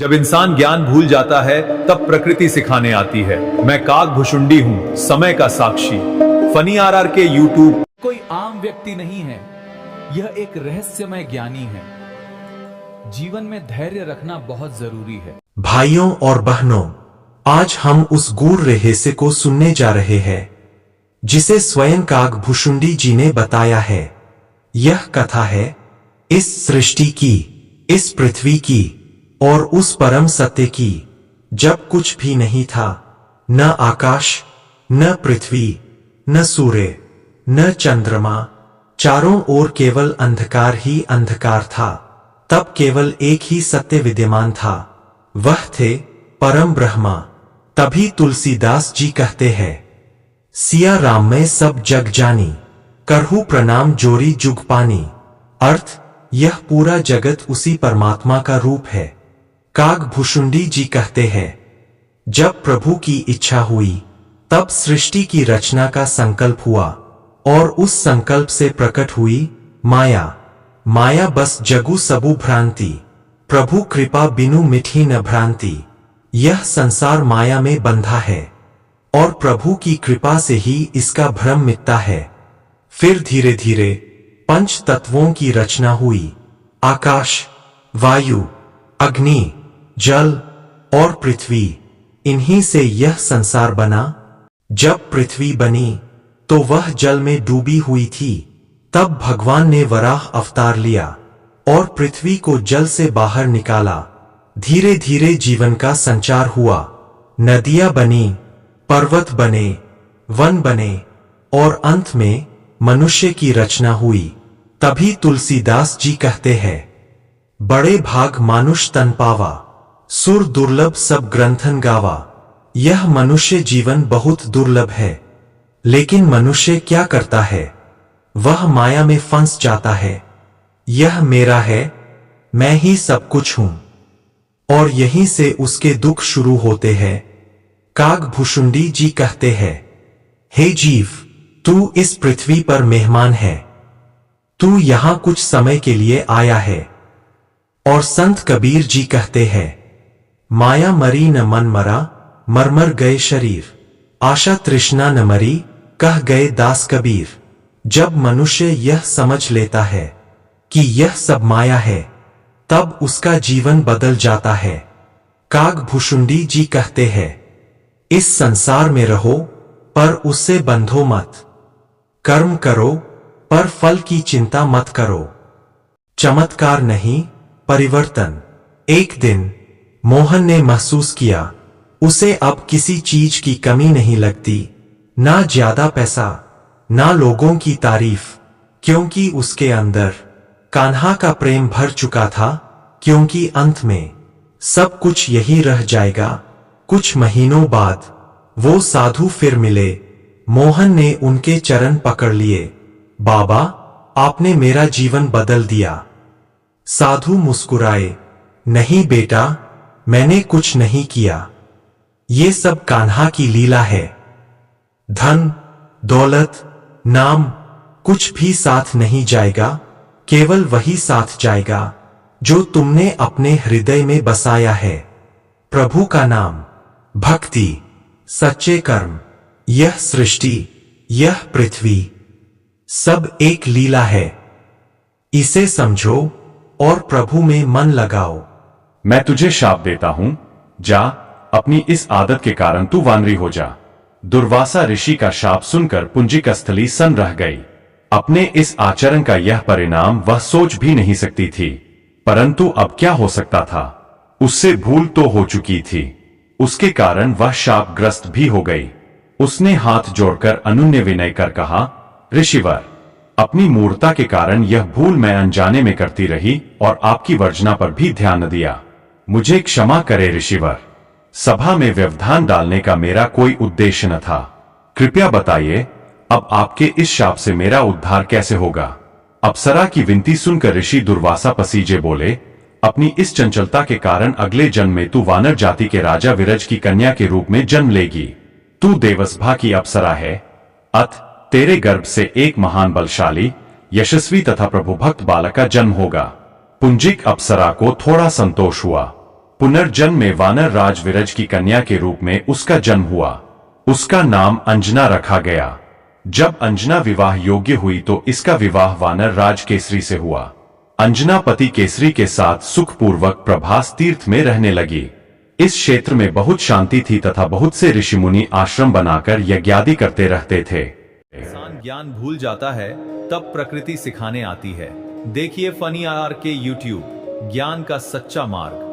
जब इंसान ज्ञान भूल जाता है तब प्रकृति सिखाने आती है। मैं काग भुशुंडी हूँ, समय का साक्षी। फनी आरआर के यूट्यूब। कोई आम व्यक्ति नहीं है, यह एक रहस्यमय ज्ञानी है। जीवन में धैर्य रखना बहुत जरूरी है। भाइयों और बहनों, आज हम उस गूढ़ रहस्य को सुनने जा रहे हैं जिसे स्वयं काग भुशुंडी जी ने बताया है। यह कथा है इस सृष्टि की, इस पृथ्वी की और उस परम सत्य की जब कुछ भी नहीं था। न आकाश, न पृथ्वी, न सूर्य, न चंद्रमा, चारों ओर केवल अंधकार ही अंधकार था। तब केवल एक ही सत्य विद्यमान था, वह थे परम ब्रह्मा। तभी तुलसीदास जी कहते हैं, सिया राम में सब जग जानी, करहु प्रणाम जोरी जुग पानी। अर्थ, यह पूरा जगत उसी परमात्मा का रूप है। काग भुशुंडी जी कहते हैं, जब प्रभु की इच्छा हुई तब सृष्टि की रचना का संकल्प हुआ और उस संकल्प से प्रकट हुई माया। माया बस जगु सबु भ्रांति, प्रभु कृपा बिनु मिठी न भ्रांति। यह संसार माया में बंधा है और प्रभु की कृपा से ही इसका भ्रम मिटता है। फिर धीरे धीरे पंच तत्वों की रचना हुई, आकाश, वायु, अग्नि, जल और पृथ्वी। इन्हीं से यह संसार बना। जब पृथ्वी बनी तो वह जल में डूबी हुई थी। तब भगवान ने वराह अवतार लिया और पृथ्वी को जल से बाहर निकाला। धीरे धीरे जीवन का संचार हुआ। नदियां बनी, पर्वत बने, वन बने और अंत में मनुष्य की रचना हुई। तभी तुलसीदास जी कहते हैं, बड़े भाग मानुष तन पावा, सुर दुर्लभ सब ग्रंथन गावा। यह मनुष्य जीवन बहुत दुर्लभ है, लेकिन मनुष्य क्या करता है? वह माया में फंस जाता है। यह मेरा है, मैं ही सब कुछ हूं, और यहीं से उसके दुख शुरू होते हैं। काग भुशुंडी जी कहते हैं, हे जीव, तू इस पृथ्वी पर मेहमान है। तू यहां कुछ समय के लिए आया है। और संत कबीर जी कहते हैं, माया मरी न मन मरा, मरमर गए शरीर। आशा तृष्णा न मरी, कह गए दास कबीर। जब मनुष्य यह समझ लेता है कि यह सब माया है, तब उसका जीवन बदल जाता है। काग भुशुंडी जी कहते हैं, इस संसार में रहो पर उससे बंधो मत। कर्म करो पर फल की चिंता मत करो। चमत्कार नहीं, परिवर्तन। एक दिन मोहन ने महसूस किया, उसे अब किसी चीज की कमी नहीं लगती, ना ज्यादा पैसा, ना लोगों की तारीफ, क्योंकि उसके अंदर कान्हा का प्रेम भर चुका था। क्योंकि अंत में सब कुछ यही रह जाएगा। कुछ महीनों बाद वो साधु फिर मिले। मोहन ने उनके चरण पकड़ लिए। बाबा, आपने मेरा जीवन बदल दिया। साधु मुस्कुराए, नहीं बेटा, मैंने कुछ नहीं किया। ये सब कान्हा की लीला है। धन, दौलत, नाम कुछ भी साथ नहीं जाएगा, केवल वही साथ जाएगा जो तुमने अपने हृदय में बसाया है। प्रभु का नाम, भक्ति, सच्चे कर्म। यह सृष्टि, यह पृथ्वी सब एक लीला है। इसे समझो और प्रभु में मन लगाओ। मैं तुझे शाप देता हूं, जा, अपनी इस आदत के कारण तू वानरी हो जा। दुर्वासा ऋषि का शाप सुनकर पुंजिक स्थली सन रह गई। अपने इस आचरण का यह परिणाम वह सोच भी नहीं सकती थी, परंतु अब क्या हो सकता था? उससे भूल तो हो चुकी थी, उसके कारण वह शापग्रस्त भी हो गई। उसने हाथ जोड़कर अनुन्य विनय कर कहा, ऋषिवर, अपनी मूर्खता के कारण यह भूल मैं अनजाने में करती रही और आपकी वर्जना पर भी ध्यान न दिया। मुझे क्षमा करे ऋषिवर। सभा में व्यवधान डालने का मेरा कोई उद्देश्य न था। कृपया बताइए, अब आपके इस शाप से मेरा उद्धार कैसे होगा? अप्सरा की विनती सुनकर ऋषि दुर्वासा पसीजे बोले, अपनी इस चंचलता के कारण अगले जन्म में तू वानर जाति के राजा विरज की कन्या के रूप में जन्म लेगी। तू देवसभा की अप्सरा है, अत तेरे गर्भ से एक महान बलशाली, यशस्वी तथा प्रभुभक्त बालक का जन्म होगा। पुंजिक अप्सरा को थोड़ा संतोष हुआ। पुनर्जन्म में वानर राज विरज की कन्या के रूप में उसका जन्म हुआ। उसका नाम अंजना रखा गया। जब अंजना विवाह योग्य हुई तो इसका विवाह वानर राज केसरी से हुआ। अंजना पति केसरी के साथ सुखपूर्वक प्रभास तीर्थ में रहने लगी। इस क्षेत्र में बहुत शांति थी तथा बहुत से ऋषि मुनि आश्रम बनाकर यज्ञादि करते रहते थे। इंसान ज्ञान भूल जाता है तब प्रकृति सिखाने आती है। देखिए फनी आर के YouTube ज्ञान का सच्चा मार्ग।